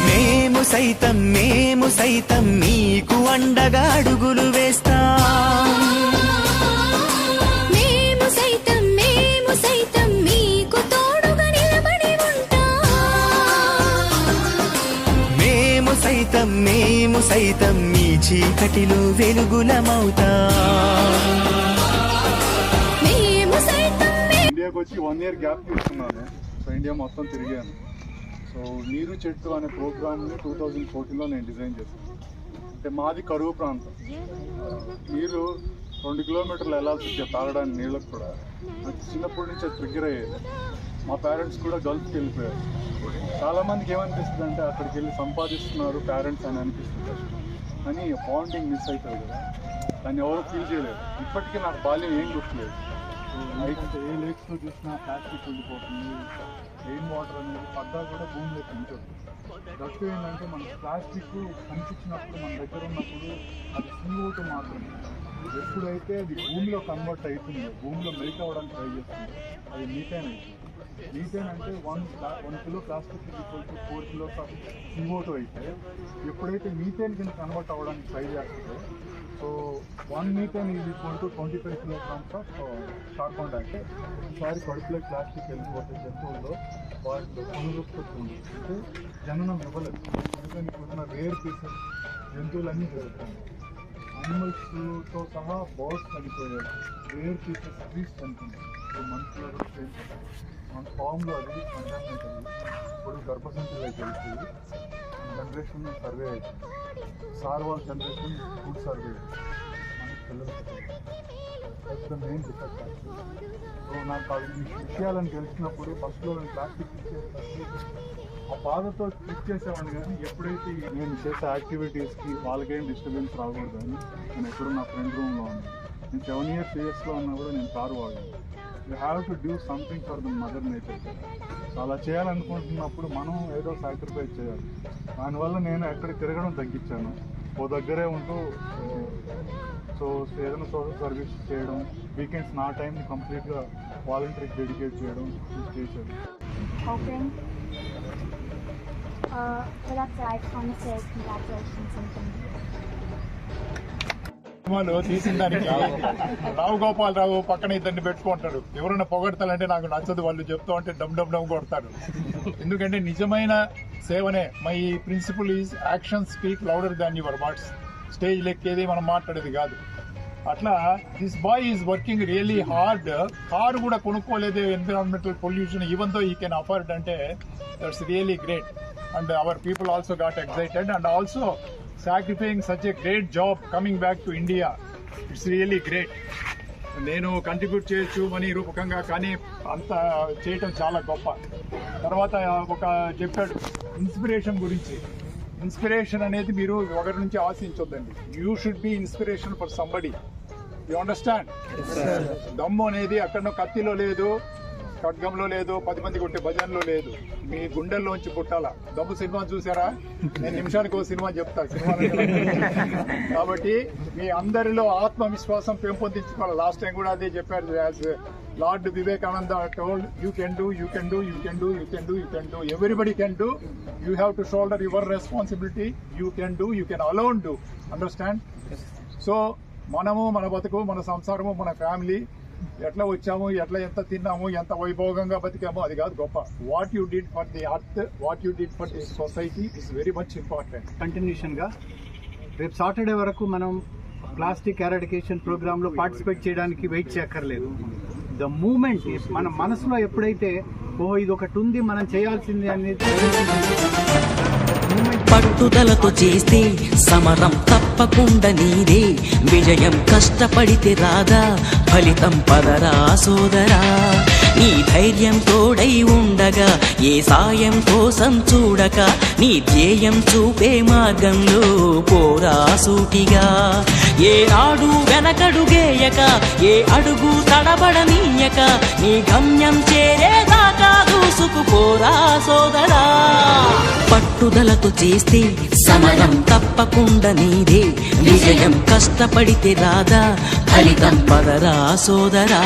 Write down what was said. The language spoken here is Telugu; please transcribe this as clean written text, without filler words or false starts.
మేము సైతం నీకు అండగా అడుగులు వేస్తాం. మేము సైతం మీకు తోడుగా నిలబడి ఉంటాం. మేము సైతం మీ చీకటిలో వెలుగులమవుతాం. ఇండియాకి వచ్చి 1 year గ్యాప్ తీసుకున్నాను. సో ఇండియా మొత్తం తిరిగాను. సో నీరు చెట్టు అనే ప్రోగ్రామ్ని 2014లో నేను డిజైన్ చేశాను. అంటే మాది కరువు ప్రాంతం, నీరు 2 kilometers వెళ్ళాల్సి వచ్చేది తాగడానికి నీళ్ళకు కూడా. నాకు చిన్నప్పటి నుంచి అది ట్రిగ్గర్ అయ్యేది. మా పేరెంట్స్ కూడా గల్ఫ్కి వెళ్ళిపోయారు. చాలామందికి ఏమనిపిస్తుంది అంటే అక్కడికి వెళ్ళి సంపాదిస్తున్నారు పేరెంట్స్ అని అనిపిస్తుంది, కానీ బాండింగ్ మిస్ అవుతుంది కదా, దాన్ని ఎవరు ఫీల్ చేయలేదు. ఇప్పటికీ నాకు బాల్యం ఏం గుర్తులేదు. ఎందుకంటే ఏ లేక్స్లో చూసినా ప్లాస్టిక్ వెళ్ళిపోతుంది, రెయిన్ వాటర్ అనేది పడ్డా కూడా భూమిలో పెంచదు. దట్టు ఏంటంటే మనకు ప్లాస్టిక్ కనిపించినప్పుడు మన దగ్గర ఉన్నప్పుడు అది CO2 మాత్రమే. ఎప్పుడైతే అది భూమిలో కన్వర్ట్ అవుతుందో, భూమిలో మెల్ట్ అవ్వడానికి ట్రై చేస్తుందో అది మీథేన్ అవుతుంది. మీథేన్ అంటే 1 kilo plastic equal to 4 kilos of CO2 అయితే ఎప్పుడైతే మీథేన్ కింద కన్వర్ట్ అవ్వడానికి ట్రై చేస్తుందో, so 1 methane is equal to 25 kilograms of carbon dioxide. ఈసారి కడుపులోకి ప్లాస్టిక్ వెళ్ళిపోతే జంతువుల్లో వాటిలో పునరుత్పత్తి ఉంది, అంటే జననం ఇవ్వలేదు. అందుకని ఇప్పుడున్న రేర్ పీసెస్ జంతువులన్నీ జరుగుతాయి. అనిమల్స్తో సహా బర్డ్స్ చనిపోయాయి, రేర్ పీసెస్ ట్రీస్ చనిపోయాయి. ఇప్పుడు మనుషులు సేమ్ మన ఫామ్లో అది కంటామినేట్ అయ్యి ఇప్పుడు గర్భసంచిలోకి వెళ్తుంది. జనరేషన్ సర్వే అవుతుంది, సార్వాల్ జనరేషన్ ఫుడ్ సర్వే మనకి పిల్లలు మెయిన్ డిఫెక్ట్. సో నాకు అవి విషయాలను తెలిసినప్పుడు ఫస్ట్లో నేను ప్లాస్టిక్ ఇచ్చేసినప్పుడు ఆ బాధతో క్లిక్ చేసేవాడిని, కానీ ఎప్పుడైతే నేను చేసే యాక్టివిటీస్కి వాళ్ళకేం డిస్టర్బెన్స్ రాకూడదు అని నేను ఎప్పుడు నా ఫ్రెండ్ రూమ్లో ఉన్నాను. నేను 7 years CS-లో ఉన్నా కూడా నేను కారు వాడాను. You have to do something for the mother nature. So అలా చేయాలనుకుంటున్నప్పుడు మనం ఏదో సాక్రిఫైస్ చేయాలి. దానివల్ల నేను ఎక్కడ తిరగడం తగ్గించాను, ఓ దగ్గరే ఉంటూ సో ఏదైనా సోషల్ సర్వీస్ చేయడం, వీకెండ్స్ నా టైంని కంప్లీట్గా వాలంటీర్కి డెడికేట్ చేయడం చేశాను. సినిమాలు తీసిన దానికి రావు గోపాలరావు పక్కన ఇద్దరిని పెట్టుకుంటాడు. ఎవరైనా పొగడతాలంటే నాకు నచ్చదు, వాళ్ళు చెప్తా ఉంటే డమ్ డమ్ డమ్ కొడతారు. ఎందుకంటే నిజమైన సేవనే my principle is action speak louder than your words. Stage లెక్కేది మనం మాట్లాడేది కాదు. అట్లా this boy is working really hard. Car కూడా కొనుక్కోలేదు, environmental pollution even though he can afford, అంటే that's really great. And our people also got excited and also sacrificing such a great job coming back to India. It's really great. నేను కంట్రిబ్యూట్ చేయొచ్చు మనీ రూపకంగా, కానీ అంత చేయటం చాలా గొప్ప. తర్వాత ఒక చెప్పాడు ఇన్స్పిరేషన్ గురించి. ఇన్స్పిరేషన్ అనేది మీరు ఒకరి నుంచి ఆశించొద్దండి. You should be inspiration for somebody. You understand? దమ్ము అనేది అక్కడ కత్తిలో లేదు, ఖడ్గంలో లేదు, 10 మంది కొట్టే భజనలో లేదు, మీ గుండెల్లోంచి పుట్టాల. దమ్ము సినిమా చూసారా? నేను నిమిషానికి ఒక సినిమా చెప్తా సినిమాలో. కాబట్టి మీ అందరిలో ఆత్మవిశ్వాసం పెంపొందించుకోవాలి. లాస్ట్ టైం కూడా అదే చెప్పారు. As lord Vivekananda told, you can do, you can do, you can do, you can do, you can do, everybody can do. You have to shoulder your responsibility. You can do, you can alone do. Understand? So మనము, మన బతుకు, మన సంసారము, మన ఫ్యామిలీ ఎట్లా వచ్చాము, ఎట్లా ఎంత తిన్నాము, ఎంత వైభోగంగా బతికామో అది కాదు గొప్ప. What you did for the earth, what you did for the society is very much important. కంటిన్యూషన్గా రేపు సాటర్డే వరకు మనం ప్లాస్టిక్ ఎరాడికేషన్ ప్రోగ్రాంలో పార్టిసిపేట్ చేయడానికి వెయిట్ చేయక్కర్లేదు. ద మూమెంట్ మన మనసులో ఎప్పుడైతే ఓహో ఇది ఒకటి ఉంది మనం చేయాల్సింది అనేది పట్టుదలతో చేస్తే సమరం తప్పకుండా నీదే విజయం. కష్టపడితే రాదా ఫలితం, పదరా సోదరా. నీ ధైర్యం తోడై ఉండగా ఏ సాయం కోసం చూడక, నీ ధ్యేయం చూపే మార్గంలో పోరా సూటిగా. ఏ నాడు వెనకడుగేయక, ఏ అడుగు తడబడనీయక, నీ గమ్యం చేరేదాకా దూసుకుపోరా సోదరా. పట్టుదలతో చేస్తే సమరం తప్పకుండా నీదే విజయం. కష్టపడితే రాదా ఫలితం, పదరా సోదరా.